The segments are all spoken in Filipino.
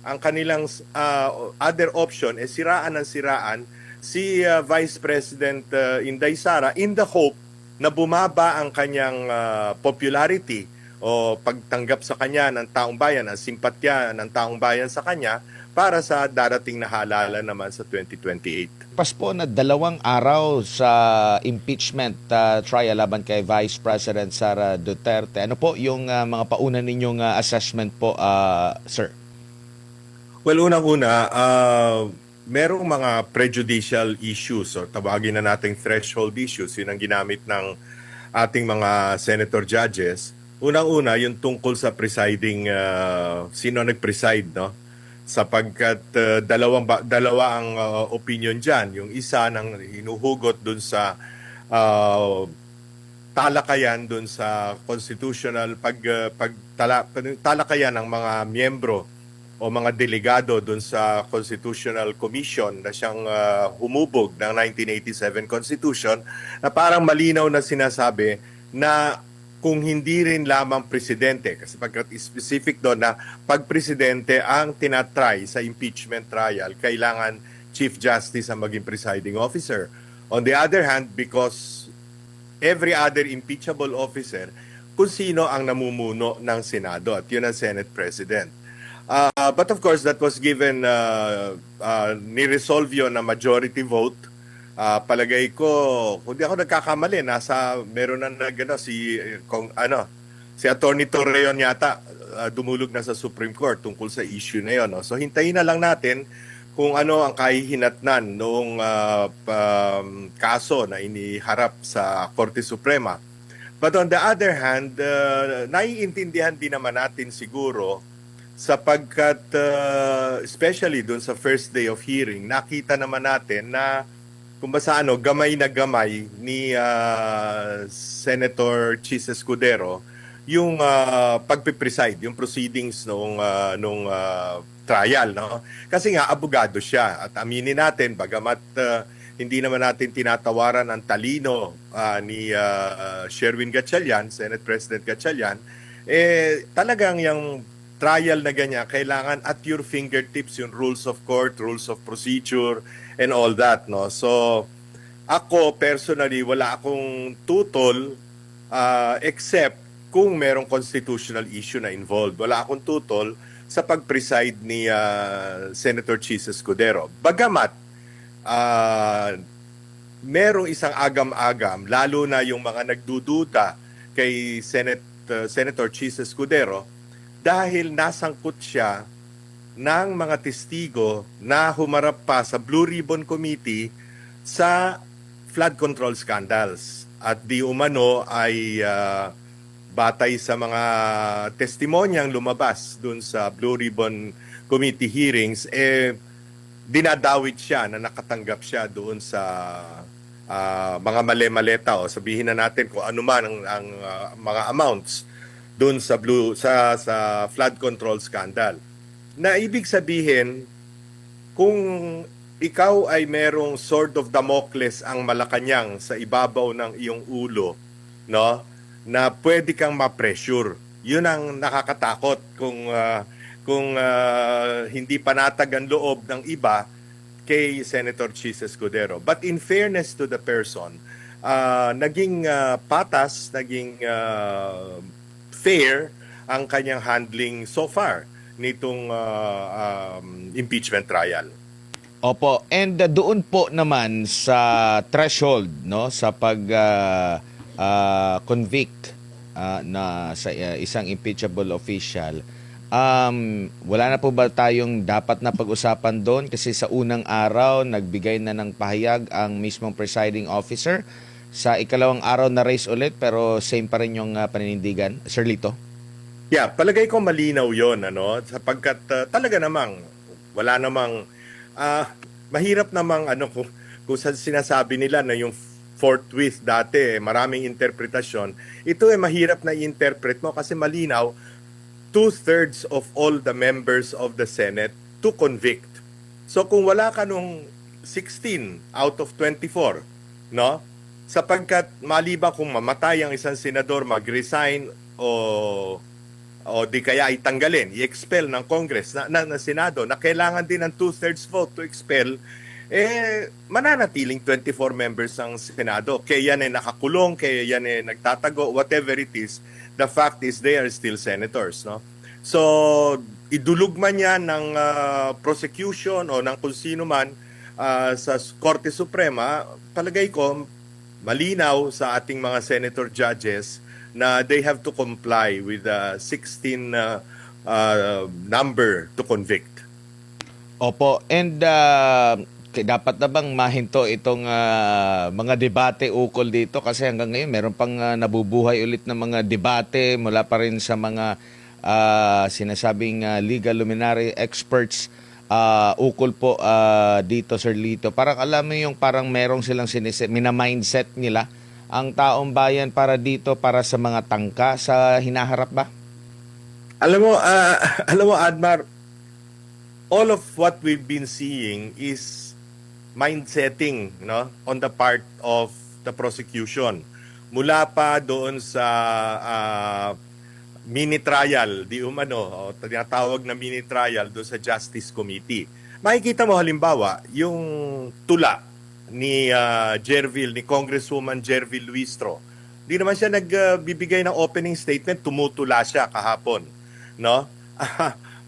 ang kanilang other option siraan ng siraan si Vice President Inday Sara in the hope na bumaba ang kanyang popularity o pagtanggap sa kanya ng taong bayan, ang simpatya ng taong bayan sa kanya para sa darating na halalan naman sa 2028. Pas po na 2 araw sa impeachment trial laban kay Vice President Sara Duterte. Ano po yung mga pauna ninyong assessment po, sir? Well, unang-una, merong mga prejudicial issues o tawagin na nating threshold issues. Yun ang ginamit ng ating mga senator judges. Unang-una, yung tungkol sa presiding, sino nag-preside, no? Sapagkat dalawa ang opinion dyan. Yung isa nang hinuhugot dun sa talakayan dun sa constitutional talakayan ng mga miyembro o mga delegado dun sa Constitutional Commission na siyang humubog ng 1987 Constitution na parang malinaw na sinasabi na kung hindi rin lamang presidente, kasi pagkat specific doon na pag presidente ang tinatry sa impeachment trial, kailangan Chief Justice ang maging presiding officer. On the other hand, because every other impeachable officer, kung sino ang namumuno ng Senado at yun ang Senate President. But of course, that was given, ni-resolve yun na majority vote. Palagay ko, kung di ako nagkakamali, meron na si Attorney Torreon yata dumulog na sa Supreme Court tungkol sa issue na yun. No? So hintayin na lang natin kung ano ang kahihinatnan noong kaso na iniharap sa Korte Suprema. But on the other hand, naiintindihan din naman natin siguro sapagkat especially dun sa first day of hearing, nakita naman natin na kung basta gamay na gamay ni Senator Chis Escudero yung pagpipreside, yung proceedings nung trial, no? Kasi nga abogado siya at aminin natin bagamat hindi naman natin tinatawaran ang talino ni Sherwin Gatchalian, Senate President Gatchalian, talagang yung trial na ganyan, kailangan at your fingertips yung rules of court, rules of procedure, and all that, no? So, ako personally, wala akong tutol except kung merong constitutional issue na involved. Wala akong tutol sa pag-preside ni Senator Chis Escudero. Bagamat, merong isang agam-agam, lalo na yung mga nagdududa kay Senator Chis Escudero, dahil nasangkot siya ng mga testigo na humarap pa sa Blue Ribbon Committee sa flood control scandals. At di umano ay batay sa mga testimonyang lumabas dun sa Blue Ribbon Committee hearings, dinadawit siya na nakatanggap siya doon sa mga mali-maleta o sabihin na natin kung ano man ang mga amounts doon sa flood control scandal. Na ibig sabihin, kung ikaw ay merong sword of Damocles ang Malacanang sa ibabaw ng iyong ulo, no, na pwede kang ma-pressure. Yun ang nakakatakot kung hindi panatag ang loob ng iba kay Senator Chis Escudero. But in fairness to the person, naging patas, naging fair ang kanyang handling so far nitong impeachment trial. Opo, and doon po naman sa threshold, no, sa pag convict na sa isang impeachable official, wala na po ba tayong dapat na pag-usapan doon? Kasi sa unang araw nagbigay na ng pahayag ang mismong presiding officer. Sa ikalawang araw na raise ulit pero same pa rin yung paninindigan. Sir Lito? Yeah, palagay ko malinaw yon, ano, sapagkat talaga namang wala namang mahirap namang kung sinasabi nila na yung forthwith dati maraming interpretasyon, ito mahirap na i-interpret mo kasi malinaw 2/3 of all the members of the Senate to convict. So kung wala ka nung 16 out of 24, no? Sapagkat maliba kung mamatay ang isang senador, mag-resign o o di kaya ay tanggalin, i-expel ng Congress, ng Senado, na kailangan din ng two-thirds vote to expel, mananatiling 24 members ang Senado. Kaya yan ay nakakulong, kaya yan ay nagtatago, whatever it is, the fact is they are still senators, no? So, idulog man yan ng prosecution o ng kung sino man sa Korte Suprema, palagay ko, malinaw sa ating mga senator judges na they have to comply with the 16 number to convict. Opo, and dapat na bang mahinto itong mga debate ukol dito kasi hanggang ngayon meron pang nabubuhay ulit ng mga debate mula pa rin sa mga sinasabing legal luminary experts ukol po dito, Sir Lito. Parang alam mo yung parang merong silang mina-mindset nila ang taong bayan para dito, para sa mga tangka sa hinaharap ba? Alam mo, Admar, all of what we've been seeing is mindsetting, no, on the part of the prosecution. Mula pa doon sa mini trial, di umano, o tinatawag na mini trial doon sa Justice Committee. Makikita mo halimbawa yung tula ni Jervil, ni Congresswoman Jervil Luistro. Di naman siya nagbibigay ng opening statement, tumutula siya kahapon, no?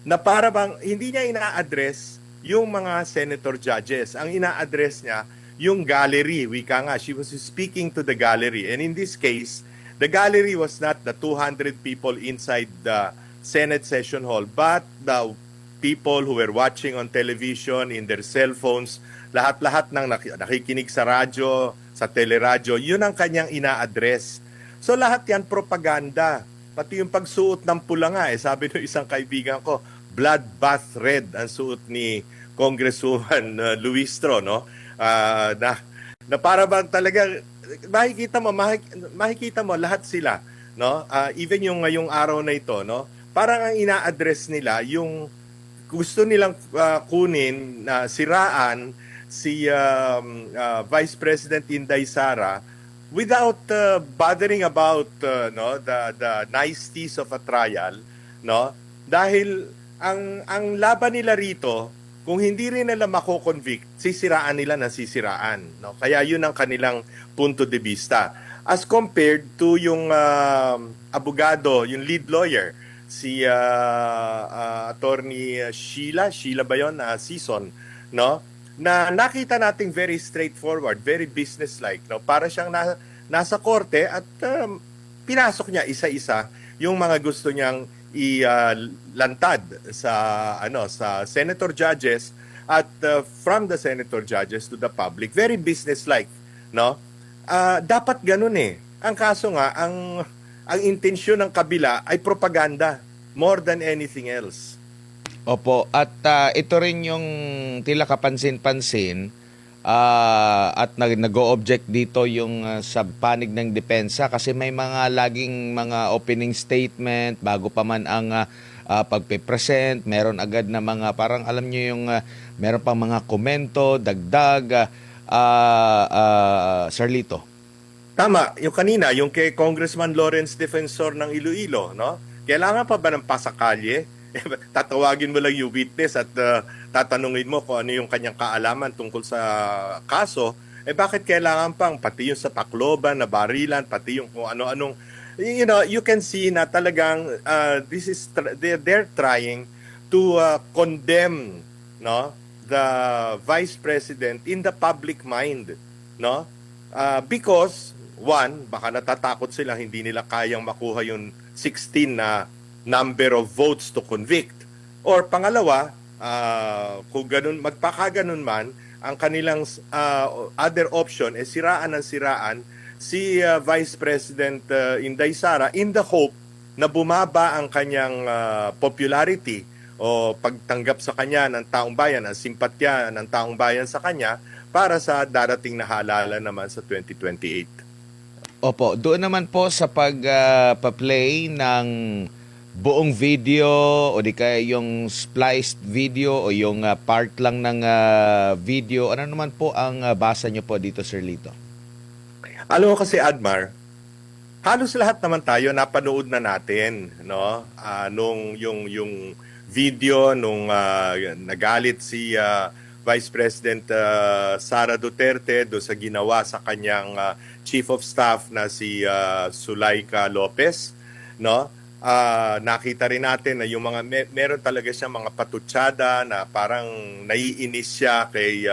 Na para bang hindi niya ina-address yung mga senator judges. Ang ina-address niya yung gallery, wika nga, she was speaking to the gallery. And in this case, the gallery was not the 200 people inside the Senate session hall, but the people who were watching on television, in their cell phones, lahat-lahat ng nakikinig sa radyo, sa teleradyo, yun ang kanyang ina-address. So lahat yan propaganda. Pati yung pagsuot ng pula nga, sabi ng isang kaibigan ko, bloodbath red ang suot ni Congresswoman Luistro, no? Na para bang talaga makikita mo lahat sila, no? Even yung ngayong araw na ito, no? Parang ang ina-address nila yung gusto nilang kunin na siraan si Vice President Inday Sara without bothering about no, the niceties of a trial, no? Dahil ang laban nila rito, kung hindi rin nila mako-convict, sisiraan nila na sisiraan, no? Kaya yun ang kanilang punto de vista. As compared to yung abogado, yung lead lawyer, si attorney Sheila ba yun? Season, no? Na nakita nating very straightforward, very business-like, no? Para siyang nasa korte at pinasok niya isa-isa yung mga gusto niyang ilantad sa senator judges at from the senator judges to the public. Very business-like, no? Dapat ganun eh. Ang kaso nga, ang intensyon ng kabila ay propaganda more than anything else. Opo, at ito rin yung tila kapansin-pansin at nag-o-object dito yung sa panig ng depensa kasi may mga laging mga opening statement bago pa man ang pagpe-present, meron agad na mga parang alam niyo yung meron pang mga komento, dagdag, Sir Lito. Tama, yung kanina, yung kay Congressman Lawrence Defensor ng Iloilo, no? Kailangan pa ba ng pasakalye? Tatawagin mo lang yung witness at tatanungin mo kung ano yung kanyang kaalaman tungkol sa kaso. Bakit kailangan pang pati yung sa Tacloban na barilan, pati yung kung ano-anong, you know, you can see na talagang they're trying to condemn, no, the Vice President in the public mind, no? Because one, baka natatakot sila hindi nila kayang makuha yung 16 na number of votes to convict. Or pangalawa, kung ganun, magpakaganon man, ang kanilang other option ay siraan ng siraan si Vice President Inday Sara in the hope na bumaba ang kanyang popularity o pagtanggap sa kanya ng taong bayan, ang simpatya ng taong bayan sa kanya para sa darating na halalan naman sa 2028. Opo, doon naman po sa pag-play ng buong video o di kaya yung spliced video o yung part lang ng video, ano naman po ang basa nyo po dito, Sir Lito? Alam mo kasi, Admar, halos lahat naman tayo napanood na natin, no? Nung yung video nung nagalit si Vice President Sara Duterte do sa ginawa sa kanyang Chief of Staff na si Zulaika Lopez, no? Nakita rin natin na yung mga meron talaga siyang mga patutsada na parang naiinis siya kay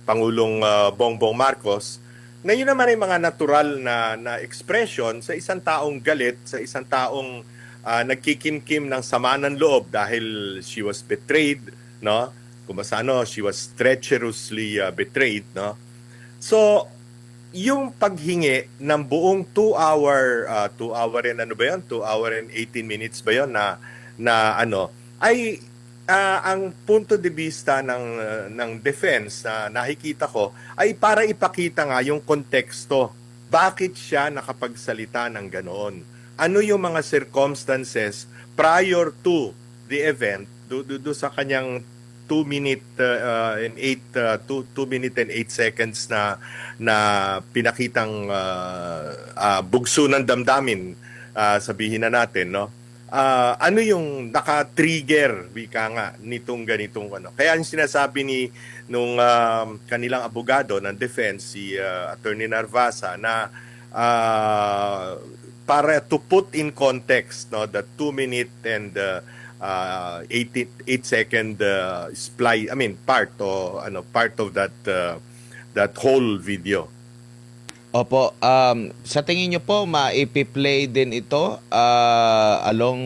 Pangulong Bongbong Marcos. Na yun naman ay mga natural na expression sa isang taong galit, sa isang taong nagkikimkim ng sama ng loob dahil she was betrayed, no? Kung basta she was treacherously betrayed, no? So, yung paghingi ng buong 2 hour and ano ba yun? 2 hour and 18 minutes ba yun na ay ang punto de vista ng defense na nakikita ko ay para ipakita nga yung konteksto. Bakit siya nakapagsalita ng ganoon? Ano yung mga circumstances prior to the event do sa kanyang 2 minute and 8 seconds na pinakitang bugso ng damdamin, sabihin na natin, no? Ano yung naka-trigger, wika nga, nitong ganitong ano. Kaya yung sinasabi nung kanilang abogado ng defense, si Attorney Narvasa, na para to put in context, no, the 2 minute and 8 second part of that whole video. Opo, sa tingin niyo po, maipi-play din ito along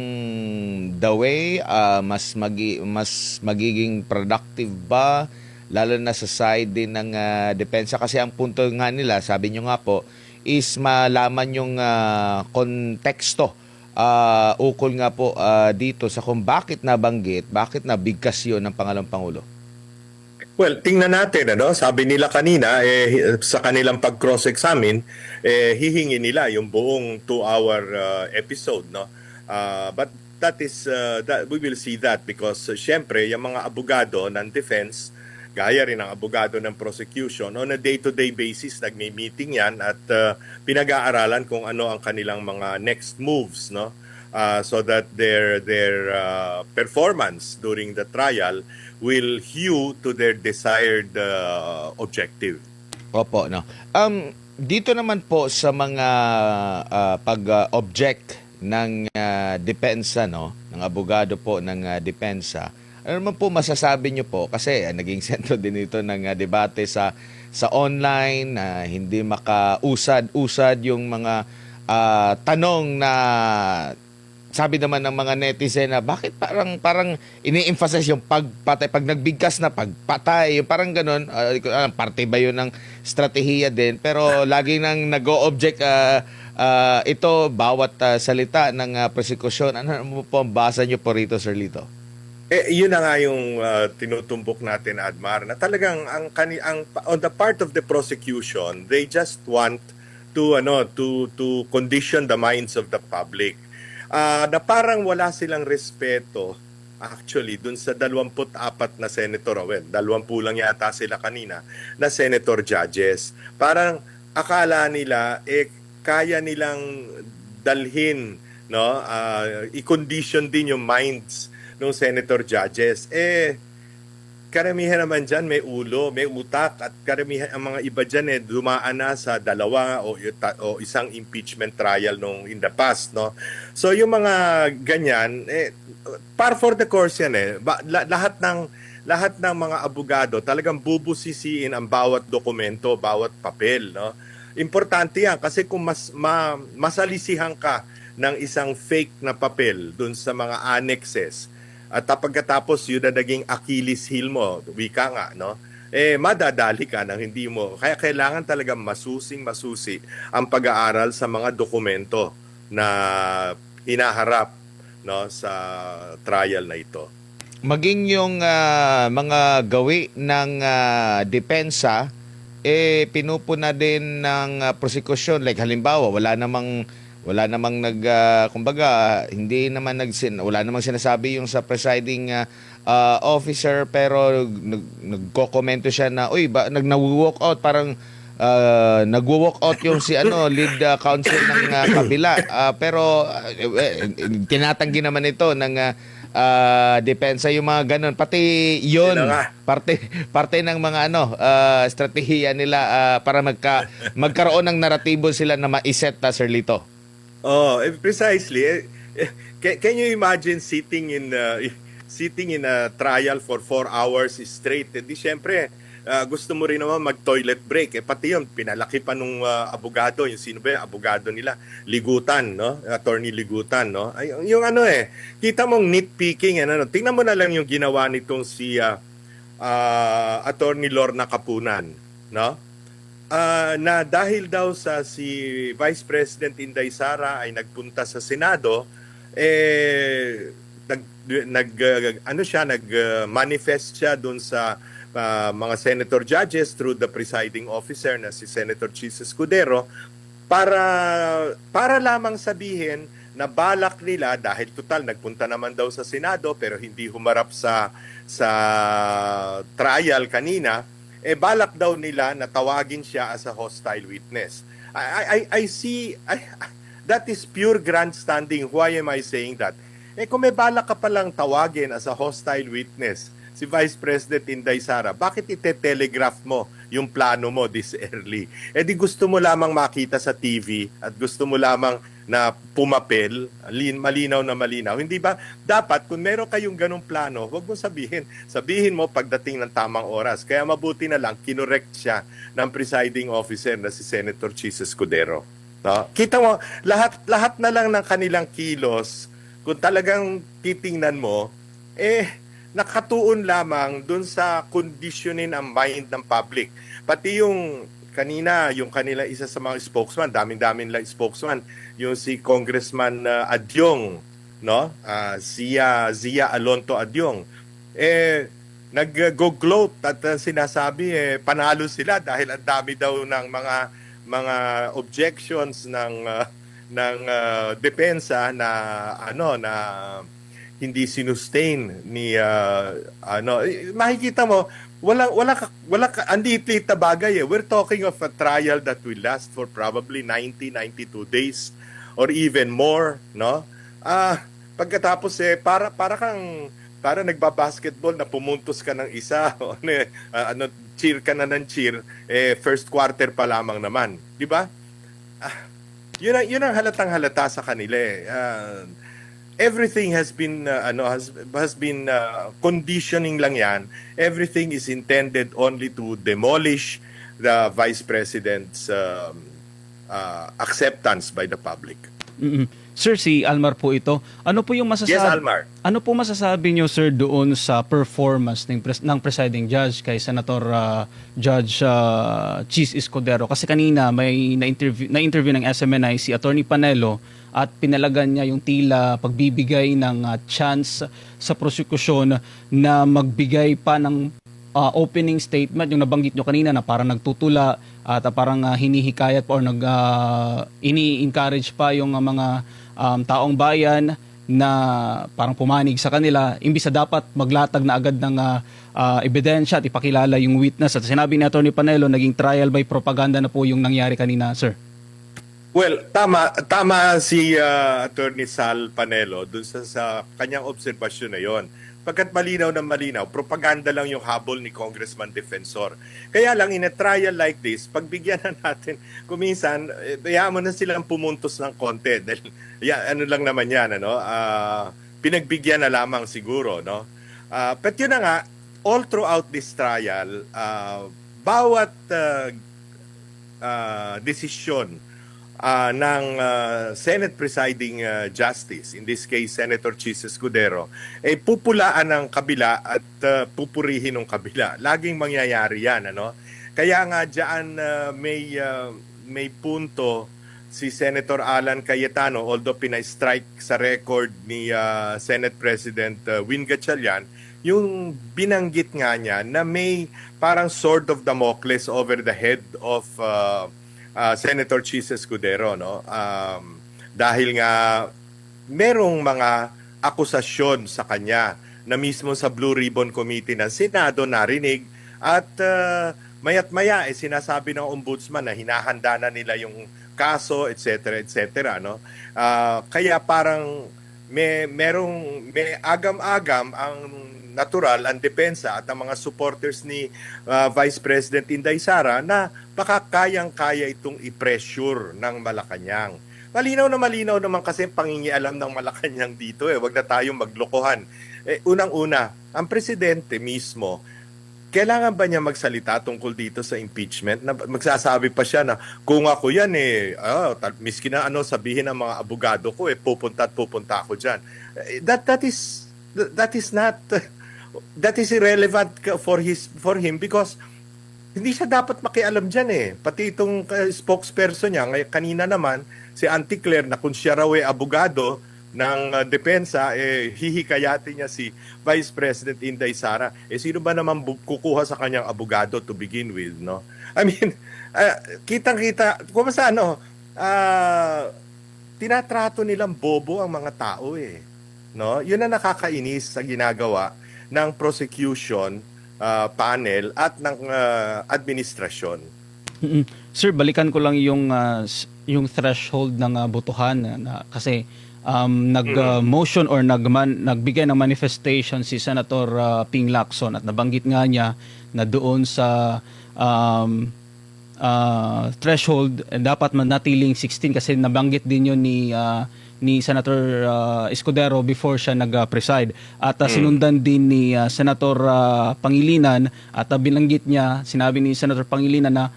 the way, mas magiging productive ba, lalo na sa side din ng depensa? Kasi ang punto nga nila, sabi niyo nga po, is malaman yung konteksto ukol nga po dito sa kung bakit nabanggit, bakit nabigkas yun ng Pangalawang Pangulo. Well, tingnan natin, sabi nila kanina, sa kanilang pag-cross-examine, hihingi nila yung buong 2-hour episode, no? But that is, we will see that because syempre, yung mga abogado ng defense, gaya rin ng abogado ng prosecution, on a day-to-day basis, nagmi-meeting yan at pinag-aaralan kung ano ang kanilang mga next moves, no? So that their performance during the trial will hew to their desired objective. Opo, no. Dito naman po sa mga pag-object ng depensa, no, ng abogado po ng depensa, ano naman po masasabi niyo po, kasi naging sentro din ito ng debate sa online, hindi makausad-usad yung mga tanong na sabi naman ng mga netizen na bakit parang ini-emphasize yung pagpatay, pag nagbigkas na pagpatay, yung parang ganun, parte ba yun ng strategiya din, pero lagi nang nag-o-object ito, bawat salita ng prosekusyon. Ano po ang basa nyo po rito, Sir Lito? Yun na nga yung tinutumbok natin, Admar, na talagang ang on the part of the prosecution, they just want to condition the minds of the public. Na parang wala silang respeto actually dun sa 24 na senator, 20 lang yata sila kanina, na senator judges. Parang akala nila kaya nilang dalhin, no, i-condition din yung minds ng senator judges. Karamihan naman dyan may ulo, may utak, at karamihan ang mga iba dyan dumaan na sa 2 o isang impeachment trial nung in the past, no? So yung mga ganyan, par for the course yan lahat ng mga abogado talagang bubusisiin ang bawat dokumento, bawat papel, no? Importante yan kasi kung masalisihan ka ng isang fake na papel dun sa mga annexes, at pagkatapos yun na naging Achilles heel mo, wika nga, no? Madadali ka nang hindi mo. Kaya kailangan talaga masusi ang pag-aaral sa mga dokumento na hinaharap, no, sa trial na ito. Maging yung mga gawi ng depensa, pinupuna din ng prosecution. Like halimbawa, wala namang kumbaga wala namang sinasabi yung sa presiding officer, pero nagko-komento siya na nag-walk out, parang nagwo-walk out yung si lead counsel ng kabila. Pero tinatanggi naman ito ng depensa yung mga ganun. Pati yun, Yun na nga. parte ng mga estratehiya nila para magkaroon ng naratibo sila na maiset, Sir Lito. Oh, precisely. Can you imagine sitting in a trial for 4 hours straight? Di syempre, gusto mo rin naman mag-toilet break. Pati yun, pinalaki pa nung abogado, yung sino ba yung abogado nila? Ligutan, no? Attorney Ligutan, no? Ay, yung kita mong nitpicking, tingnan mo na lang yung ginawa nitong si Attorney Lorna Kapunan, no? Na dahil daw sa si Vice President Inday Sara ay nagpunta sa Senado, nag-manifest siya doon sa mga senator judges through the presiding officer na si Senator Chis Escudero para lamang sabihin na balak nila, dahil total nagpunta naman daw sa Senado pero hindi humarap sa trial kanina, balak daw nila na tawagin siya as a hostile witness. I see that is pure grandstanding. Why am I saying that? Kung may balak ka palang tawagin as a hostile witness si Vice President Inday Sara, bakit ite-telegraph mo yung plano mo this early? Di gusto mo lamang makita sa TV at gusto mo lamang na pumapel, malinaw na malinaw. Hindi ba dapat kung meron kayong ganong plano, huwag mo sabihin. Sabihin mo pagdating ng tamang oras. Kaya mabuti na lang, kinorekt siya ng presiding officer na si Senator Chis Escudero. No? Kita mo, lahat na lang ng kanilang kilos, kung talagang titingnan mo, nakatuon lamang dun sa conditioning ang mind ng public. Pati yung kanina, yung kanila isa sa mga spokesman, daming lang spokesman, yung si Congressman Adyong, no? Zia Alonto Adyong. Nag-go-gloat at sinasabi panalo sila dahil ang dami daw ng mga objections ng depensa na na hindi sinustain ni makikita mo wala andit-lit na bagay. We're talking of a trial that will last for probably 92 days or even more, no? Pagkatapos para nagba-basketball na pumuntos ka ng isa cheer ka na ng cheer, first quarter pa lamang naman, di ba? Yun ang halatang-halata sa kanila. Everything has been conditioning lang yan. Everything is intended only to demolish the Vice President's acceptance by the public. Sir, si Almar po ito. Ano po yung masasabi? Yes, Almar. Ano po masasabi niyo, sir, doon sa performance ng presiding judge kay Senator Judge Chis Escudero? Kasi kanina may na-interview ng SMNI si Attorney Panelo at pinalagan niya yung tila pagbibigay ng chance sa prosecution na magbigay pa ng opening statement, yung nabanggit nyo kanina na parang nagtutula at parang hinihikayat pa or ini-encourage pa yung mga taong bayan na parang pumanig sa kanila imbis na dapat maglatag na agad ng ebidensya at ipakilala yung witness. At sinabi ni Atty. Panelo, naging trial by propaganda na po yung nangyari kanina, sir. Well, tama si Attorney Sal Panelo dun sa kanyang obserbasyon na yon. Pagkat malinaw na malinaw, propaganda lang yung habol ni Congressman Defensor. Kaya lang, in a trial like this, pagbigyan na natin, kuminsan, hayaan mo na silang pumuntos ng konti. Dahil, lang naman yan, pinagbigyan na lamang siguro, no? But yun na nga, all throughout this trial, bawat desisyon ng Senate Presiding Justice, in this case Senator Chis Escudero, pupulaan ng kabila at pupurihin ng kabila. Laging mangyayari yan, Kaya nga diyan may punto si Senator Alan Cayetano, although pina-strike sa record ni Senate President Win Gatchalian, yung binanggit nga niya na may parang sword of Damocles over the head of Senator Chis Escudero, dahil nga merong mga akusasyon sa kanya na mismo sa Blue Ribbon Committee ng Senado narinig at Mayat maya sinasabi ng ombudsman na hinahanda na nila yung kaso, etc., no? Kaya parang may agam-agam ang natural ang depensa at ang mga supporters ni Vice President Inday Sara na baka kayang-kaya itong i-pressure ng Malacanang. Malinaw naman kasi ang pangingialam ng Malacanang dito. Wag na tayong maglokohan. Unang-una, ang presidente mismo, kailangan ba niya magsalita tungkol dito sa impeachment? Na magsasabi pa siya na kung ako yan miski na sabihin ng mga abogado ko pupunta ako diyan. That is irrelevant for him because hindi siya dapat makialam diyan. Pati itong spokesperson niya kanina naman si Auntie Claire na kung siya raw abogado ng depensa, hihikayatin niya si Vice President Inday Sara. Sino ba naman kukuha sa kanyang abogado to begin with, no? I mean, kitang-kita, kung sa tinatrato nilang bobo ang mga tao, no? Yun ang nakakainis sa ginagawa ng prosecution panel at ng administrasyon. Sir, balikan ko lang yung threshold ng botohan kasi nag-motion or nagbigay ng manifestation si Senator Ping Lacson at nabanggit nga niya na doon sa threshold dapat manatiling 16 kasi nabanggit din yun ni Senator Escudero before siya nag-preside at sinundan din ni Senator Pangilinan at binanggit niya, sinabi ni Senator Pangilinan na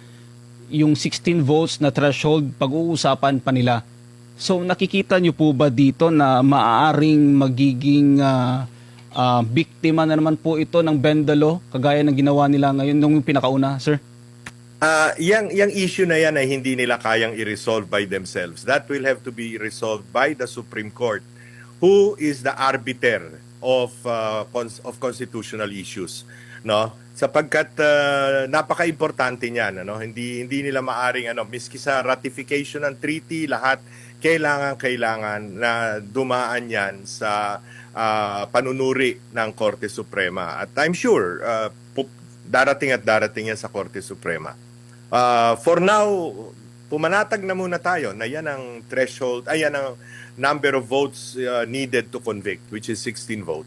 yung 16 votes na threshold pag-uusapan pa nila. So nakikita niyo po ba dito na maaaring magiging biktima na naman po ito ng bendalo kagaya ng ginawa nila ngayon nung pinakauna, sir? Yang issue na yan ay hindi nila kayang i-resolve by themselves. That will have to be resolved by the Supreme Court, who is the arbiter of constitutional issues, no? Sapagkat napaka-importante niyan, ano? Hindi nila maaring miski sa ratification ng treaty, lahat kailangan na dumaan yan sa panunuri ng Korte Suprema. At I'm sure darating yan sa Korte Suprema. For now, pumanatag na muna tayo na yan ang threshold, yan ang number of votes needed to convict, which is 16 votes.